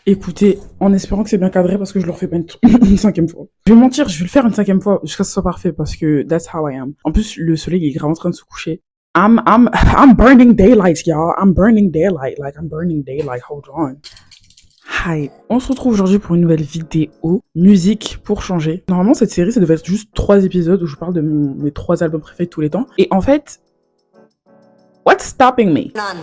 Écoutez, en espérant que c'est bien cadré parce que je le refais pas une cinquième fois. Je vais mentir, je vais le faire une cinquième fois jusqu'à ce que ce soit parfait parce que that's how I am. En plus, le soleil est grave en train de se coucher. I'm burning daylight, y'all. I'm burning daylight. Like, I'm burning daylight. Hold on. Hi. On se retrouve aujourd'hui pour une nouvelle vidéo. Musique pour changer. Normalement, cette série, ça devait être juste 3 épisodes où je parle de mes 3 albums préférés de tous les temps. Et en fait, what's stopping me? None.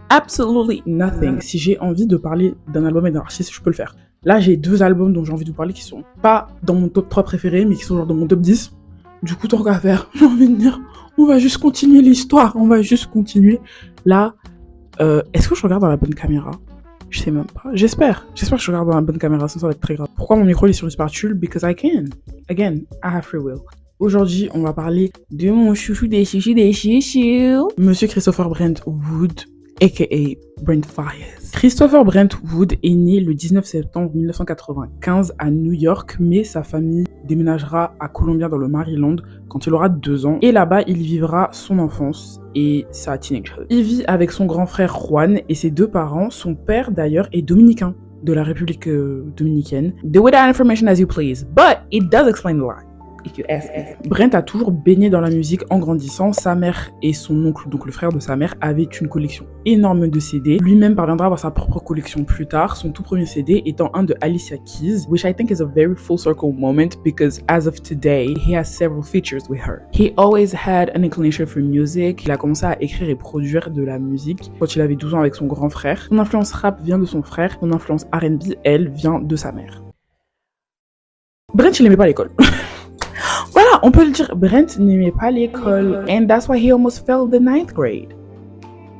Absolutely nothing. Si j'ai envie de parler d'un album et d'un artiste, je peux le faire. Là, j'ai 2 albums dont j'ai envie de vous parler qui sont pas dans mon top 3 préférés, mais qui sont genre dans mon top 10. Du coup, tant qu'à faire, j'ai envie de dire, on va juste continuer l'histoire. On va juste continuer. Là, est-ce que je regarde dans la bonne caméra? Je sais même pas. J'espère que je regarde dans la bonne caméra, sinon ça va être très grave. Pourquoi mon micro est sur une spatule? Because I can. Again, I have free will. Aujourd'hui, on va parler de mon chouchou des chouchous des chouchous. Monsieur Christopher Brentwood, a.k.a. Brent Faiyaz. Christopher Brentwood est né le 19 septembre 1995 à New York, mais sa famille déménagera à Columbia dans le Maryland quand il aura 2 ans. Et là-bas, il vivra son enfance et sa teenagehood. Il vit avec son grand frère Juan et ses 2 parents. Son père, d'ailleurs, est dominicain de la République dominicaine. Do with that information as you please, but it does explain a lot. Brent a toujours baigné dans la musique en grandissant. Sa mère et son oncle, donc le frère de sa mère, avaient une collection énorme de CD. Lui-même parviendra à avoir sa propre collection plus tard, son tout premier CD étant un de Alicia Keys, which I think is a very full circle moment because as of today, he has several features with her. He always had an inclination for music. Il a commencé à écrire et produire de la musique quand il avait 12 ans avec son grand frère. Son influence rap vient de son frère, son influence R&B, elle, vient de sa mère. Brent, il n'aimait pas l'école. Voilà, on peut le dire, Brent n'aimait pas l'école. And that's why he almost failed the 9th grade.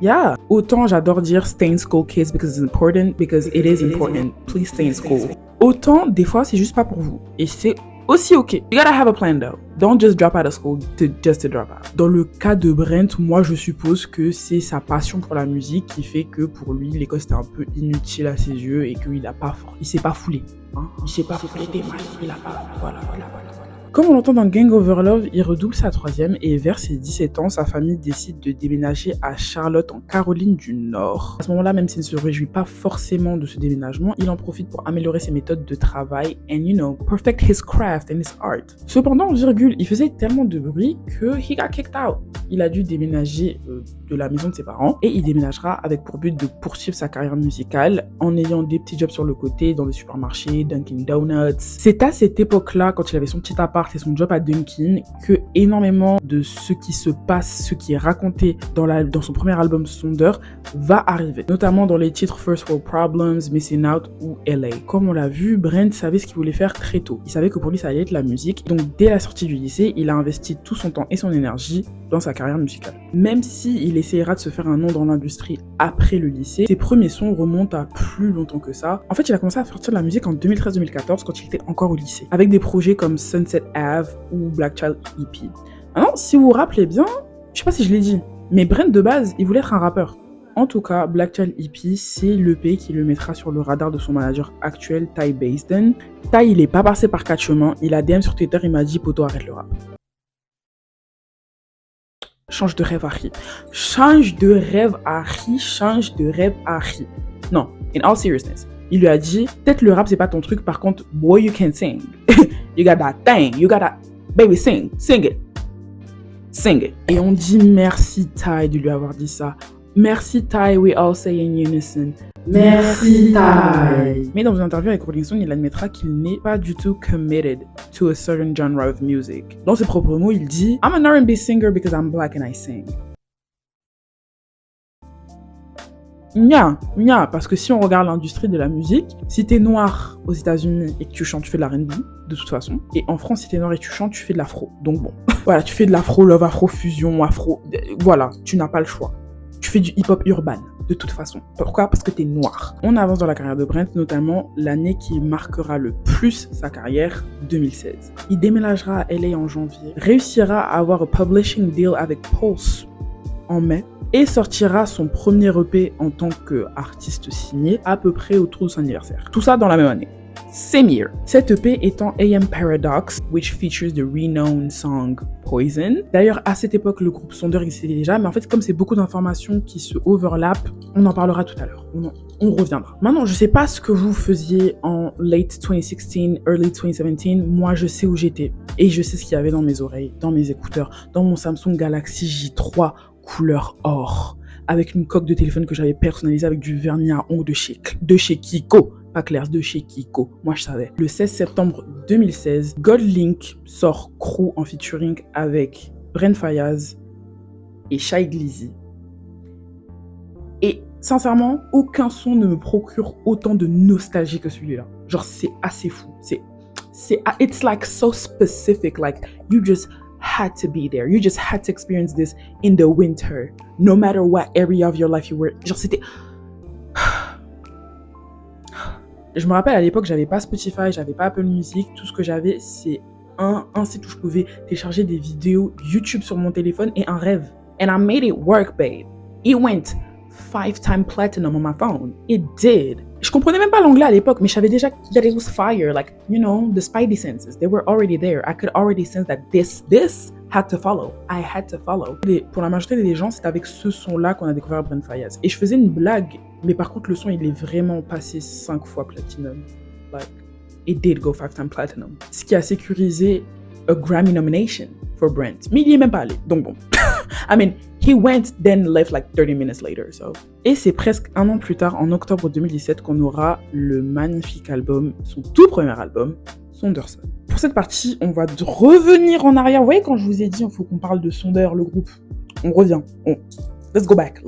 Yeah. Autant j'adore dire stay in school kids because it's important, because it is important. Please stay in school. Autant, des fois, c'est juste pas pour vous. Et c'est aussi ok. You gotta have a plan though. Don't just drop out of school just to drop out. Dans le cas de Brent, moi je suppose que c'est sa passion pour la musique qui fait que pour lui, l'école c'était un peu inutile à ses yeux et qu'il s'est pas foulé. Hein? Il s'est pas foulé des mains. Il a pas. Voilà. Comme on l'entend dans Gang Over Love, il redouble sa 3e et vers ses 17 ans, sa famille décide de déménager à Charlotte en Caroline du Nord. À ce moment-là, même s'il ne se réjouit pas forcément de ce déménagement, il en profite pour améliorer ses méthodes de travail and perfect his craft and his art. Cependant, il faisait tellement de bruit que he got kicked out. Il a dû déménager de la maison de ses parents et il déménagera avec pour but de poursuivre sa carrière musicale en ayant des petits jobs sur le côté dans des supermarchés, Dunkin' Donuts. C'est à cette époque-là, quand il avait son petit appart et son job à Dunkin', que énormément de ce qui se passe, ce qui est raconté dans son premier album Sonder va arriver, notamment dans les titres First World Problems, Missing Out ou LA. Comme on l'a vu, Brent savait ce qu'il voulait faire très tôt. Il savait que pour lui ça allait être la musique, donc dès la sortie du lycée, il a investi tout son temps et son énergie dans sa carrière musicale. Même s'il essaiera de se faire un nom dans l'industrie après le lycée, ses premiers sons remontent à plus longtemps que ça. En fait, il a commencé à sortir de la musique en 2013-2014 quand il était encore au lycée, avec des projets comme Sunset Ave ou Black Child EP. Maintenant, si vous vous rappelez bien, je sais pas si je l'ai dit, mais Brent de base, il voulait être un rappeur. En tout cas, Black Child EP, c'est l'EP qui le mettra sur le radar de son manager actuel, Ty Baisden. Ty, il est pas passé par 4 chemins, il a DM sur Twitter, il m'a dit « Poto, arrête le rap ». Change de rêve, Harry. Non, in all seriousness. Il lui a dit, peut-être le rap c'est pas ton truc, par contre, boy, you can sing. You got that thing, you got that, baby, sing it. Et on dit merci Ty de lui avoir dit ça. Merci Ty, we all say in unison. Merci Ty. Mais dans une interview avec Rolling Stone, il admettra qu'il n'est pas du tout committed to a certain genre of music. Dans ses propres mots, il dit I'm an R&B singer because I'm black and I sing. Parce que si on regarde l'industrie de la musique, si t'es noir aux États-Unis et que tu chantes, tu fais de la R&B de toute façon. Et en France, si t'es noir et que tu chantes, tu fais de l'afro. Donc bon, voilà, tu fais de l'afro love, afro fusion, afro. Voilà, tu n'as pas le choix. Tu fais du hip-hop urbain, de toute façon. Pourquoi? Parce que t'es noir. On avance dans la carrière de Brent, notamment l'année qui marquera le plus sa carrière, 2016. Il déménagera à LA en janvier, réussira à avoir un publishing deal avec Pulse en mai, et sortira son premier EP en tant qu'artiste signé à peu près autour de son anniversaire. Tout ça dans la même année. same year. Cette EP étant AM Paradox, which features the renowned song Poison. D'ailleurs, à cette époque, le groupe Sonder existait déjà, mais en fait, comme c'est beaucoup d'informations qui se overlappent, on en parlera tout à l'heure. On reviendra. Maintenant, je sais pas ce que vous faisiez en late 2016, early 2017. Moi, je sais où j'étais. Et je sais ce qu'il y avait dans mes oreilles, dans mes écouteurs, dans mon Samsung Galaxy J3 couleur or, avec une coque de téléphone que j'avais personnalisée avec du vernis à ongles de chez Kiko. Pas clair, de chez Kiko. Moi, je savais. Le 16 septembre 2016, Goldlink sort Crew en featuring avec Brent Faiyaz et Shai Glizzy. Et sincèrement, aucun son ne me procure autant de nostalgie que celui-là. Genre, c'est assez fou. It's like so specific. Like, you just had to be there. You just had to experience this in the winter. No matter what area of your life you were. Genre, c'était... Je me rappelle à l'époque, j'avais pas Spotify, j'avais pas Apple Music. Tout ce que j'avais, c'est un site où je pouvais télécharger des vidéos YouTube sur mon téléphone et un rêve. And I made it work, babe. It went 5-time platinum on my phone. It did. Je comprenais même pas l'anglais à l'époque, mais je savais déjà that it was fire. Like, you know, the spidey senses, they were already there. I could already sense that this had to follow. I had to follow. Et pour la majorité des gens, c'est avec ce son-là qu'on a découvert Brent Faiyaz. Et je faisais une blague, mais par contre, le son, il est vraiment passé 5 fois platinum. Like, it did go 5-time platinum. Ce qui a sécurisé a Grammy nomination for Brent. Mais il y est même pas allé, donc bon. I mean, he went, then left like 30 minutes later, so. Et c'est presque un an plus tard, en octobre 2017, qu'on aura le magnifique album, son tout premier album, Sonderson. Pour cette partie, on va revenir en arrière. Vous voyez, quand je vous ai dit, il faut qu'on parle de Sonder, le groupe. On revient. Let's go back.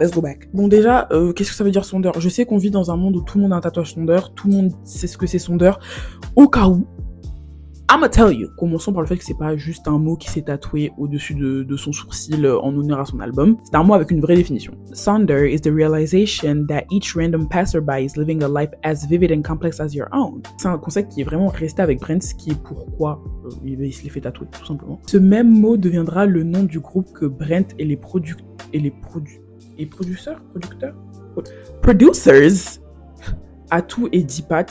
Bon, déjà, qu'est-ce que ça veut dire Sonder? Je sais qu'on vit dans un monde où tout le monde a un tatouage Sonder, tout le monde sait ce que c'est Sonder. Au cas où, I'ma tell you. Commençons par le fait que c'est pas juste un mot qui s'est tatoué au-dessus de son sourcil en honneur à son album. C'est un mot avec une vraie définition. Sonder is the realization that each random passerby is living a life as vivid and complex as your own. C'est un concept qui est vraiment resté avec Brent, ce qui est pourquoi il se l'est fait tatouer, tout simplement. Ce même mot deviendra le nom du groupe que Brent et les producers Atou et Dipat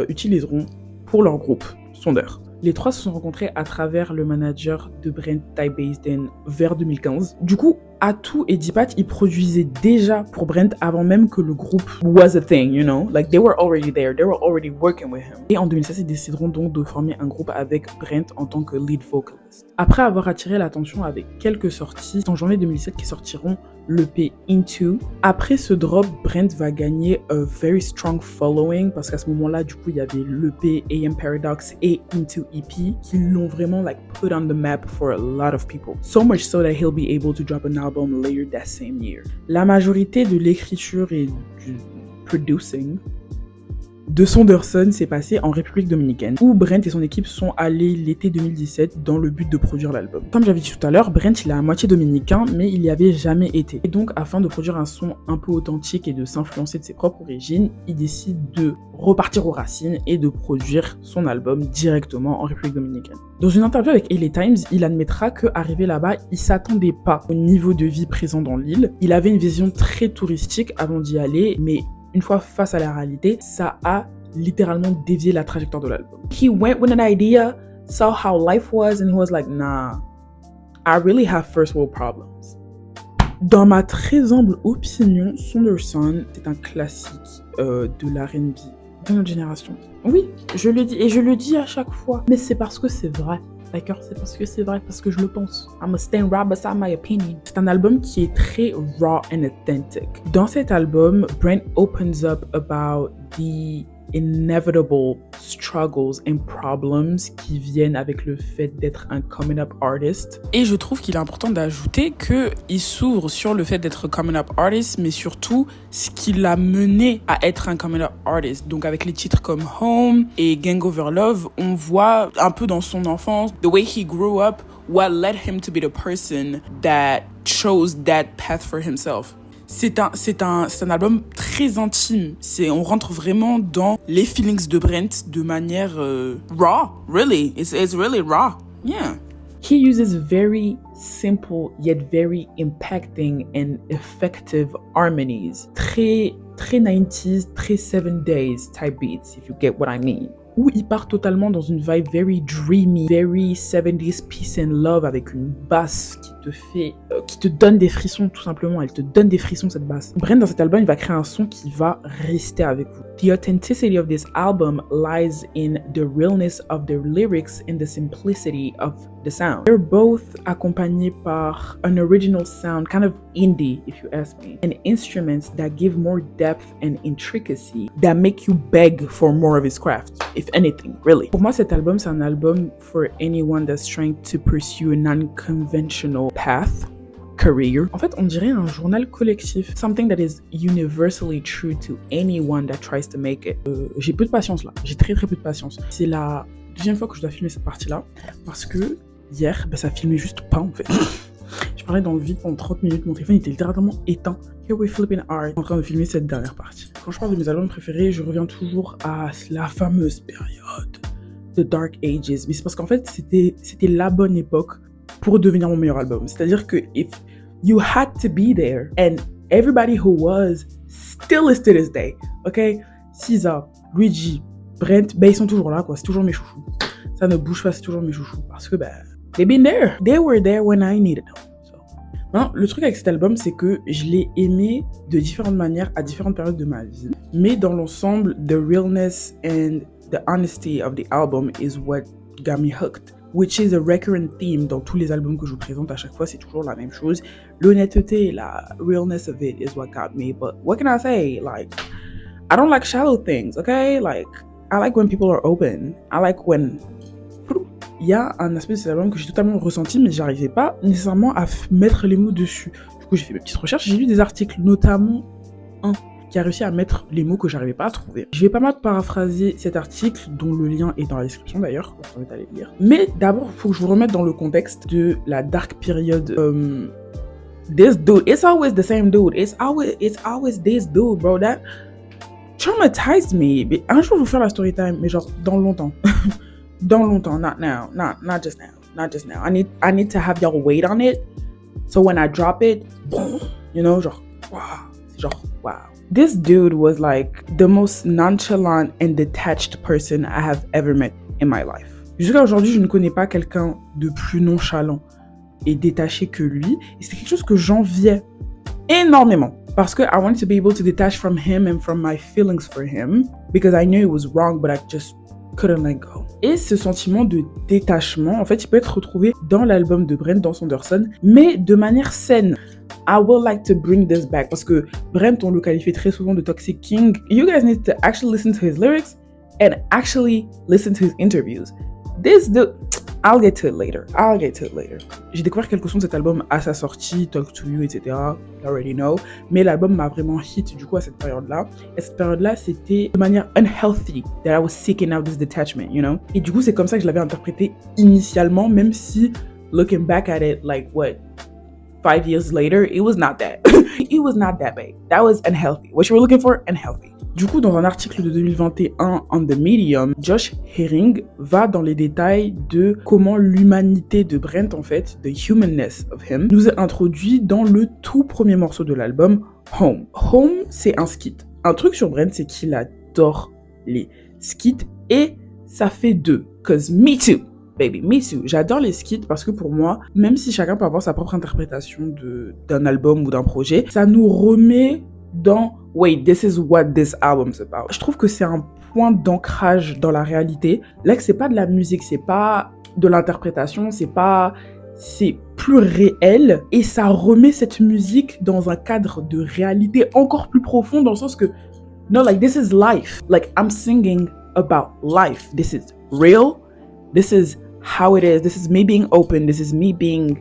utiliseront pour leur groupe, Sonder. Les trois se sont rencontrés à travers le manager de Brent, Ty Baisden, vers 2015. Du coup, Atou et Dipat, ils produisaient déjà pour Brent avant même que le groupe was a thing, you know? Like, they were already there, they were already working with him. Et en 2016, ils décideront donc de former un groupe avec Brent en tant que lead vocalist. Après avoir attiré l'attention avec quelques sorties, c'est en janvier 2017 qu'ils sortiront l'EP Into. Après ce drop, Brent va gagner a very strong following parce qu'à ce moment-là, du coup, il y avait l'EP AM Paradox et Into EP qui l'ont vraiment like put on the map for a lot of people. So much so that he'll be able to drop an album later that same year. La majorité de l'écriture et du producing de Sonderson s'est passé en République dominicaine, où Brent et son équipe sont allés l'été 2017 dans le but de produire l'album. Comme j'avais dit tout à l'heure, Brent il est à moitié dominicain, mais il y avait jamais été. Et donc, afin de produire un son un peu authentique et de s'influencer de ses propres origines, il décide de repartir aux racines et de produire son album directement en République dominicaine. Dans une interview avec LA Times, il admettra qu'arrivé là-bas, il s'attendait pas au niveau de vie présent dans l'île. Il avait une vision très touristique avant d'y aller, mais une fois face à la réalité, ça a littéralement dévié la trajectoire de l'album. He went with an idea, saw how life was, and he was like, nah, I really have first world problems. Dans ma très humble opinion, Sonderson, c'est un classique de l'R&B de notre génération. Oui, je le dis, et je le dis à chaque fois, mais c'est parce que c'est vrai. D'accord, c'est parce que c'est vrai, parce que je le pense. I'm a stand right beside my opinion. C'est un album qui est très raw and authentic. Dans cet album, Brent opens up about the inevitable struggles and problems qui viennent avec le fait d'être un coming up artist. Et je trouve qu'il est important d'ajouter qu'il s'ouvre sur le fait d'être coming up artist, mais surtout ce qui l'a mené à être un coming up artist. Donc avec les titres comme Home et Gang Over Love, on voit un peu dans son enfance, the way he grew up, what led him to be the person that chose that path for himself. C'est un album très intime. On rentre vraiment dans les feelings de Brent de manière raw, really. It's really raw. Yeah. He uses very simple yet very impacting and effective harmonies. Très 90s, très 7 days type beats, if you get what I mean. où il part totalement dans une vibe very dreamy, very 70s peace and love, avec une basse qui te donne des frissons tout simplement. Elle te donne des frissons, cette basse. Brent, dans cet album, il va créer un son qui va rester avec vous. The authenticity of this album lies in the realness of the lyrics and the simplicity of the sound. They're both accompagnés par an original sound, kind of indie if you ask me, and instruments that give more depth and intricacy that make you beg for more of his craft, if anything, really. Pour moi, cet album, c'est un album for anyone that's trying to pursue a non-conventional path. Career. En fait, on dirait un journal collectif. Something that is universally true to anyone that tries to make it. J'ai peu de patience là. J'ai très peu de patience. C'est la deuxième fois que je dois filmer cette partie-là. Parce que hier, ça filmait juste pas en fait. Je parlais dans le vide pendant 30 minutes. Mon téléphone était littéralement éteint. Here we flipping are. En train de filmer cette dernière partie. Quand je parle de mes albums préférés, je reviens toujours à la fameuse période The Dark Ages. Mais c'est parce qu'en fait, c'était la bonne époque pour devenir mon meilleur album. C'est-à-dire que if you had to be there, and everybody who was still is to this day, ok? SZA, Luigi, Brent, ils sont toujours là, quoi. C'est toujours mes chouchous. Ça ne bouge pas, c'est toujours mes chouchous. Parce que, they've been there. They were there when I needed them. So. Maintenant, le truc avec cet album, c'est que je l'ai aimé de différentes manières à différentes périodes de ma vie. Mais dans l'ensemble, the realness and the honesty of the album is what got me hooked. Which is a recurrent theme dans tous les albums que je vous présente. À chaque fois, c'est toujours la même chose. L'honnêteté, la realness of it is what got me. But what can I say? Like, I don't like shallow things, okay? Like, I like when people are open. I like when... Il y a un aspect de cet album que j'ai totalement ressenti, mais j'arrivais pas nécessairement à mettre les mots dessus. Du coup, j'ai fait mes petites recherches. J'ai lu des articles, notamment un qui a réussi à mettre les mots que j'arrivais pas à trouver. Je vais pas mal paraphraser cet article, dont le lien est dans la description d'ailleurs, je vous invite à aller lire. Mais d'abord, il faut que je vous remette dans le contexte de la dark period. This dude, it's always the same dude. It's always this dude, bro. That traumatized me. Mais un jour, je vais vous faire la story time, mais genre dans longtemps. Dans longtemps, not now, not just now. I need to have y'all wait on it. So when I drop it, boom, you know, genre, wow. This dude was like the most nonchalant and detached person I have ever met in my life. Jusqu'à aujourd'hui, je ne connais pas quelqu'un de plus nonchalant et détaché que lui. Et c'est quelque chose que j'enviais énormément. Parce que I wanted to be able to detach from him and from my feelings for him. Because I knew it was wrong, but I just couldn't let go. Et ce sentiment de détachement, en fait, il peut être retrouvé dans l'album de Brent, dans Sanderson, mais de manière saine. I would like to bring this back parce que Brent, on le qualifie très souvent de Toxic King. You guys need to actually listen to his lyrics and actually listen to his interviews. I'll get to it later. J'ai découvert quelques sons de cet album à sa sortie, Talk to You, etc. You already know. Mais l'album m'a vraiment hit du coup à cette période-là. Et cette période-là, c'était de manière unhealthy that I was seeking out this detachment, you know. Et du coup, c'est comme ça que je l'avais interprété initialement, même si, looking back at it, like, 5 years later, it was not that. It was not that bad. That was unhealthy. What you were looking for, unhealthy. Du coup, dans un article de 2021 on The Medium, Josh Herring va dans les détails de comment l'humanité de Brent, en fait, the humanness of him, nous est introduit dans le tout premier morceau de l'album, Home. Home, c'est un skit. Un truc sur Brent, c'est qu'il adore les skits et ça fait deux. Cause me too. Baby, me too. J'adore les skits parce que pour moi, même si chacun peut avoir sa propre interprétation d'un album ou d'un projet, ça nous remet dans « Wait, this is what this album's about ». Je trouve que c'est un point d'ancrage dans la réalité. Là, c'est pas de la musique, c'est pas de l'interprétation, c'est plus réel et ça remet cette musique dans un cadre de réalité encore plus profond dans le sens que no, like this is life. Like I'm singing about life. This is real. This is how it is. This is me being open. This is me being,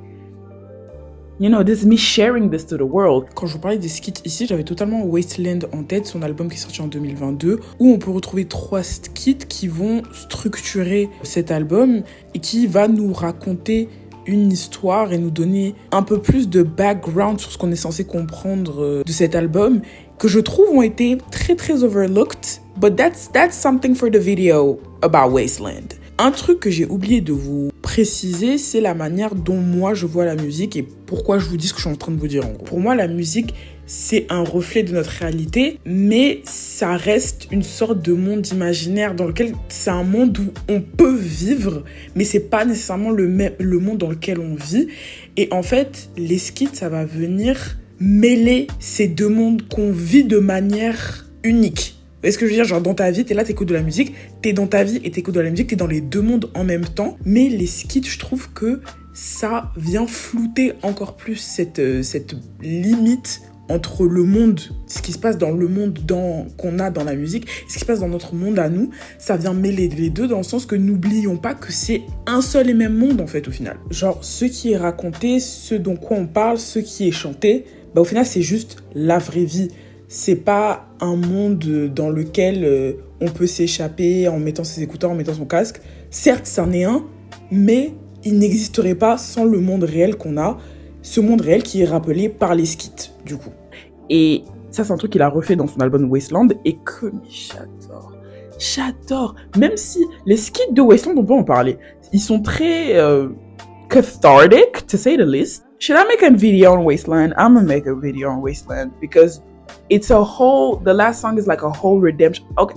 you know, this is me sharing this to the world. Quand je vous parlais des skits ici, j'avais totalement Wasteland en tête, son album qui est sorti en 2022, où on peut retrouver 3 skits qui vont structurer cet album et qui va nous raconter une histoire et nous donner un peu plus de background sur ce qu'on est censé comprendre de cet album, que je trouve ont été très très overlooked. But that's something for the video about Wasteland. Un truc que j'ai oublié de vous préciser, c'est la manière dont moi je vois la musique et pourquoi je vous dis ce que je suis en train de vous dire en gros. Pour moi, la musique c'est un reflet de notre réalité, mais ça reste une sorte de monde imaginaire dans lequel c'est un monde où on peut vivre, mais c'est pas nécessairement le monde dans lequel on vit. Et en fait, les skits, ça va venir mêler ces deux mondes qu'on vit de manière unique. Vous voyez ce que je veux dire? Genre, dans ta vie, t'es là, t'écoutes de la musique, t'es dans ta vie et t'écoutes de la musique, t'es dans les deux mondes en même temps. Mais les skits, je trouve que ça vient flouter encore plus cette limite entre le monde, ce qui se passe dans le monde qu'on a dans la musique, et ce qui se passe dans notre monde à nous. Ça vient mêler les deux dans le sens que n'oublions pas que c'est un seul et même monde, en fait, au final. Genre, ce qui est raconté, ce dont quoi on parle, ce qui est chanté, au final, c'est juste la vraie vie. C'est pas un monde dans lequel on peut s'échapper en mettant ses écouteurs, en mettant son casque. Certes, c'en est un, mais il n'existerait pas sans le monde réel qu'on a. Ce monde réel qui est rappelé par les skits, du coup. Et ça, c'est un truc qu'il a refait dans son album Wasteland et que j'adore. Même si les skits de Wasteland, on peut en parler. Ils sont très cathartic, to say the least. Should I make a video on Wasteland? I'm gonna make a video on Wasteland because it's the last song is like a whole redemption. Okay,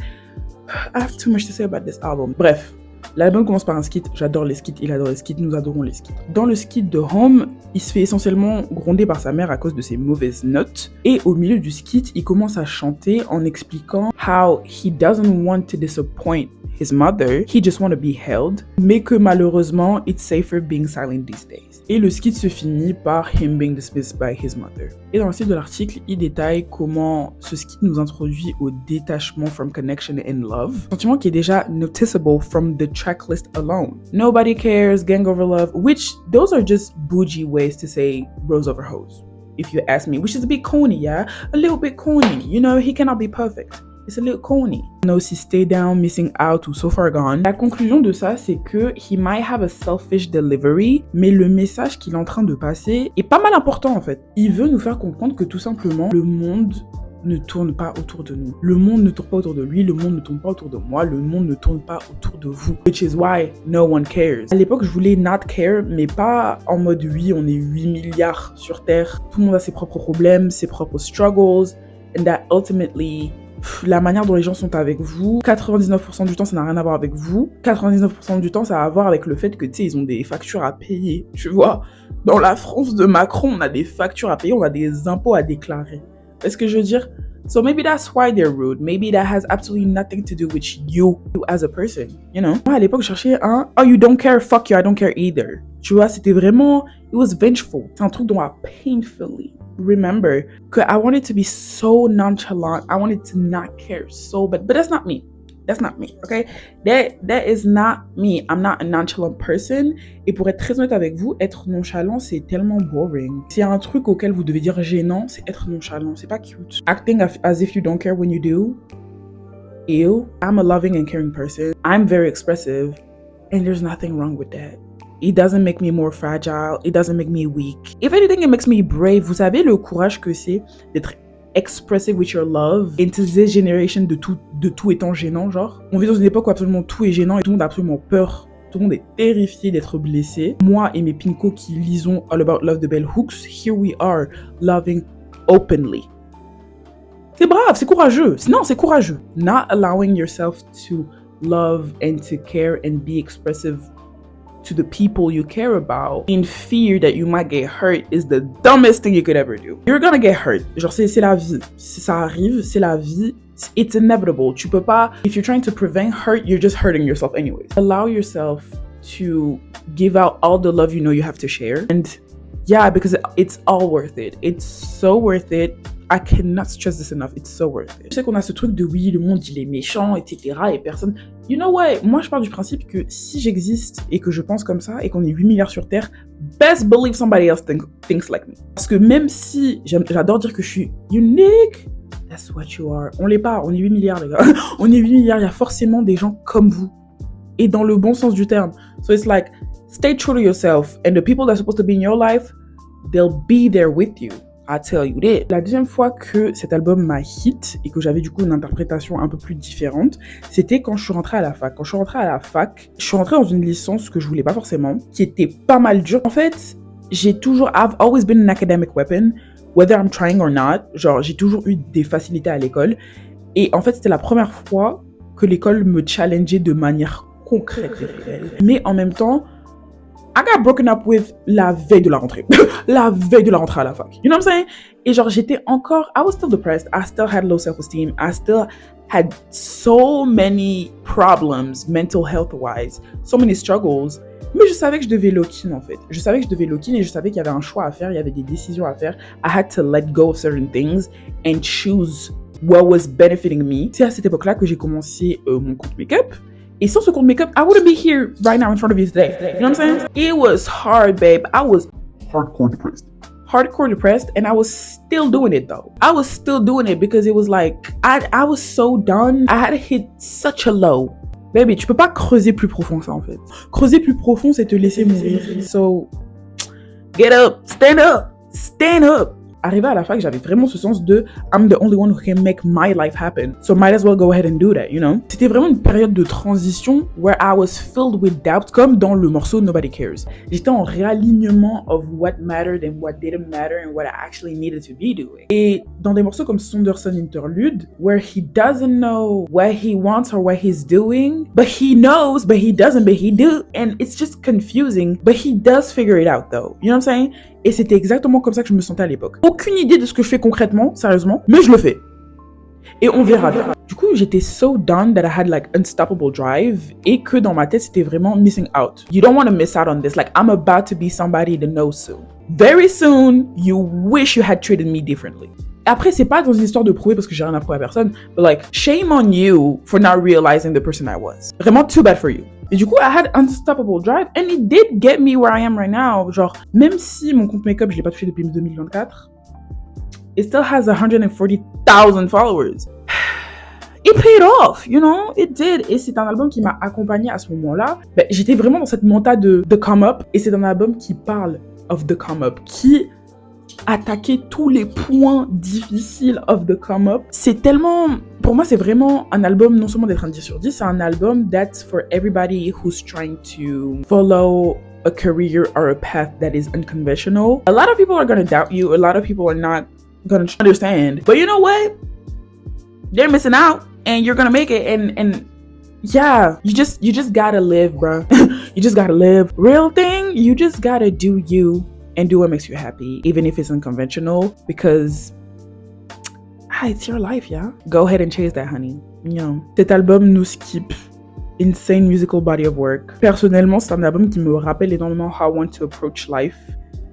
I have too much to say about this album. Bref, l'album commence par un skit. J'adore les skits, il adore les skits, nous adorons les skits. Dans le skit de Home, il se fait essentiellement gronder par sa mère à cause de ses mauvaises notes. Et au milieu du skit, il commence à chanter en expliquant how he doesn't want to disappoint his mother, he just want to be held, mais que malheureusement, it's safer being silent these days. Et le skit se finit par him being dismissed by his mother. Et dans le style de l'article, il détaille comment ce skit nous introduit au détachement from connection and love, sentiment qui est déjà noticeable from the tracklist alone. Nobody cares, gang over love, which those are just bougie ways to say bros over hoes, if you ask me, which is a bit corny, yeah? A little bit corny, you know, he cannot be perfect. It's a little corny. No, si stay down, missing out ou so far gone. La conclusion de ça, c'est que he might have a selfish delivery, mais le message qu'il est en train de passer est pas mal important en fait. Il veut nous faire comprendre que tout simplement, le monde ne tourne pas autour de nous. Le monde ne tourne pas autour de lui, le monde ne tourne pas autour de moi, le monde ne tourne pas autour de vous. Which is why no one cares. À l'époque, je voulais not care, mais pas en mode oui, on est 8 milliards sur Terre. Tout le monde a ses propres problèmes, ses propres struggles, and that ultimately la manière dont les gens sont avec vous, 99% du temps, ça n'a rien à voir avec vous. 99% du temps, ça a à voir avec le fait que, tu sais, ils ont des factures à payer. Tu vois, dans la France de Macron, on a des factures à payer, on a des impôts à déclarer. Est-ce que je veux dire? So maybe that's why they're rude. Maybe that has absolutely nothing to do with you as a person, you know? Moi, à l'époque, je cherchais un « Oh, you don't care, fuck you, I don't care either ». Tu vois, c'était vraiment... It was vengeful. C'est un truc dont I painfully remember que I wanted to be so nonchalant. I wanted to not care so bad. But that's not me. That's not me, okay? That is not me. I'm not a nonchalant person. Et pour être très honnête avec vous, être nonchalant, c'est tellement boring. S'il y a un truc auquel vous devez dire gênant, c'est être nonchalant. C'est pas cute. Acting as if you don't care when you do. Ew. I'm a loving and caring person. I'm very expressive. And there's nothing wrong with that. It doesn't make me more fragile. It doesn't make me weak. If anything, it makes me brave. Vous savez le courage que c'est d'être expressive with your love into this generation de tout étant gênant, genre. On vit dans une époque où absolument tout est gênant et tout le monde a absolument peur. Tout le monde est terrifié d'être blessé. Moi et mes pincos qui lisons All About Love de Bell Hooks, here we are, loving openly. C'est brave, c'est courageux. Non, c'est courageux. Not allowing yourself to love and to care and be expressive to the people you care about in fear that you might get hurt is the dumbest thing you could ever do. You're gonna get hurt. Genre, c'est la vie. Ça arrive, c'est la vie. It's inevitable. Tu peux pas... If you're trying to prevent hurt, you're just hurting yourself anyways. Allow yourself to give out all the love you know you have to share. And yeah, because it's all worth it. It's so worth it. I cannot stress this enough. It's so worth it. Je sais qu'on a ce truc de oui, le monde il est méchant, etc. Et personne... You know what? Moi, je pars du principe que si j'existe et que je pense comme ça et qu'on est 8 milliards sur Terre, best believe somebody else thinks like me. Parce que même si j'adore dire que je suis unique, that's what you are. On l'est pas, on est 8 milliards, les gars. On est 8 milliards, il y a forcément des gens comme vous. Et dans le bon sens du terme. So it's like, stay true to yourself. And the people that are supposed to be in your life, they'll be there with you. I tell you that. La deuxième fois que cet album m'a hit et que j'avais du coup une interprétation un peu plus différente, c'était quand je suis rentrée à la fac. Quand je suis rentrée à la fac, je suis rentrée dans une licence que je voulais pas forcément, qui était pas mal dure. En fait, I've always been an academic weapon, whether I'm trying or not, genre, j'ai toujours eu des facilités à l'école. Et en fait, c'était la première fois que l'école me challengeait de manière concrète et réelle. Mais en même temps, I got broken up with la veille de la rentrée. La veille de la rentrée à la fac. You know what I'm saying? Et genre, j'étais encore... I was still depressed. I still had low self-esteem. I still had so many problems, mental health-wise. So many struggles. Mais je savais que je devais lock-in, en fait. Je savais que je devais lock-in et je savais qu'il y avait un choix à faire. Il y avait des décisions à faire. I had to let go of certain things and choose what was benefiting me. C'est à cette époque-là que j'ai commencé mon compte make-up. Et sans ce compte make-up, I wouldn't be here right now in front of you today. You know what I'm saying? It was hard, babe. I was hardcore depressed, and I was still doing it though. I was still doing it because it was like, I was so done. I had hit such a low. Baby, tu peux pas creuser plus profond que ça en fait. Creuser plus profond, c'est te laisser mourir. So, get up, stand up, stand up. Arrivé à la fac, j'avais vraiment ce sens de I'm the only one who can make my life happen. So might as well go ahead and do that, you know? C'était vraiment une période de transition where I was filled with doubt, comme dans le morceau Nobody Cares. J'étais en réalignement of what mattered and what didn't matter and what I actually needed to be doing. Et dans des morceaux comme Saunderson Interlude, where he doesn't know what he wants or what he's doing, but he knows, but he doesn't, but he do. And it's just confusing, but he does figure it out though. You know what I'm saying? Et c'était exactement comme ça que je me sentais à l'époque. Aucune idée de ce que je fais concrètement, sérieusement, mais je le fais. Et on verra bien. Du coup, j'étais so done that I had like unstoppable drive et que dans ma tête, c'était vraiment missing out. You don't want to miss out on this. Like, I'm about to be somebody to know soon. Very soon, you wish you had treated me differently. Après, c'est pas dans une histoire de prouver parce que j'ai rien à prouver à personne, but like, shame on you for not realizing the person I was. Vraiment, too bad for you. Et du coup, I had unstoppable drive and it did get me where I am right now. Genre, même si mon compte make-up, je l'ai pas touché depuis 2024, it still has 140,000 followers. It paid off, you know, it did. Et c'est un album qui m'a accompagnée à ce moment-là. Ben, j'étais vraiment dans cette monta de come up et c'est un album qui parle of the come up, qui attaquait tous les points difficiles of the come up. C'est tellement... Pour moi, c'est vraiment un album, non seulement d'être un 10 sur 10, c'est un album that's for everybody who's trying to follow a career or a path that is unconventional. A lot of people are going to doubt you. A lot of people are not going to understand. But you know what? They're missing out and you're going to make it. And yeah, you just gotta live, bro. You just gotta live. Real thing, you just gotta do you and do what makes you happy, even if it's unconventional, because it's your life, yeah? Go ahead and chase that, honey. You know. Cet album nous skip insane musical body of work. Personnellement, c'est un album qui me rappelle énormément how I want to approach life,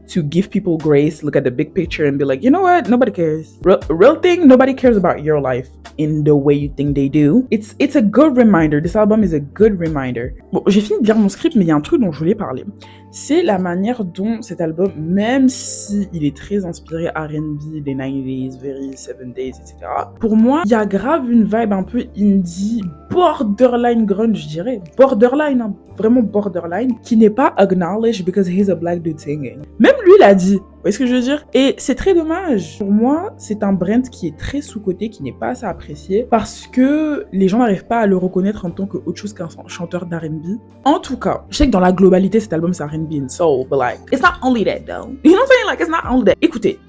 to give people grace, look at the big picture and be like, you know what? Nobody cares. Real thing, nobody cares about your life in the way you think they do. It's a good reminder. This album is a good reminder. Bon, j'ai fini de lire mon script, mais il y a un truc dont je voulais parler. C'est la manière dont cet album, même si il est très inspiré R&B, des 90s, very 70s, etc. Pour moi, il y a grave une vibe un peu indie, borderline grunge, je dirais. Borderline, hein, vraiment borderline, qui n'est pas acknowledged because he's a black dude singing. Même lui l'a dit. Vous voyez ce que je veux dire? Et c'est très dommage. Pour moi, c'est un brand qui est très sous-coté, qui n'est pas assez apprécié, parce que les gens n'arrivent pas à le reconnaître en tant qu'autre chose qu'un chanteur d'R&B. En tout cas, je sais que dans la globalité, cet album, c'est R&B and soul, but like, it's not only that, though. You know what I'm saying? Like, it's not only that. Écoutez,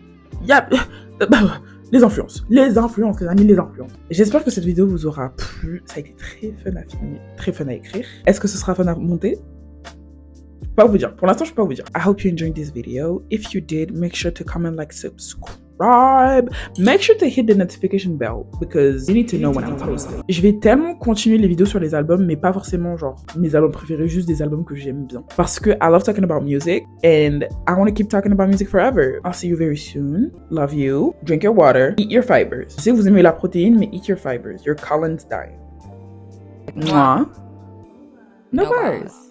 il y a... les influences, les amis, les influences. J'espère que cette vidéo vous aura plu. Ça a été très fun à filmer, très fun à écrire. Est-ce que ce sera fun à monter? Pas vous dire. Pour l'instant, je peux pas vous dire. I hope you enjoyed this video. If you did, make sure to comment, like, subscribe. Make sure to hit the notification bell because you need to know when I'm posting. Je vais tellement continuer les vidéos sur les albums, mais pas forcément genre mes albums préférés, juste des albums que j'aime bien. Parce que I love talking about music and I want to keep talking about music forever. I'll see you very soon. Love you. Drink your water. Eat your fibers. Je sais que vous aimez la protéine, mais eat your fibers. Your Collins diet. Mwah. No bars.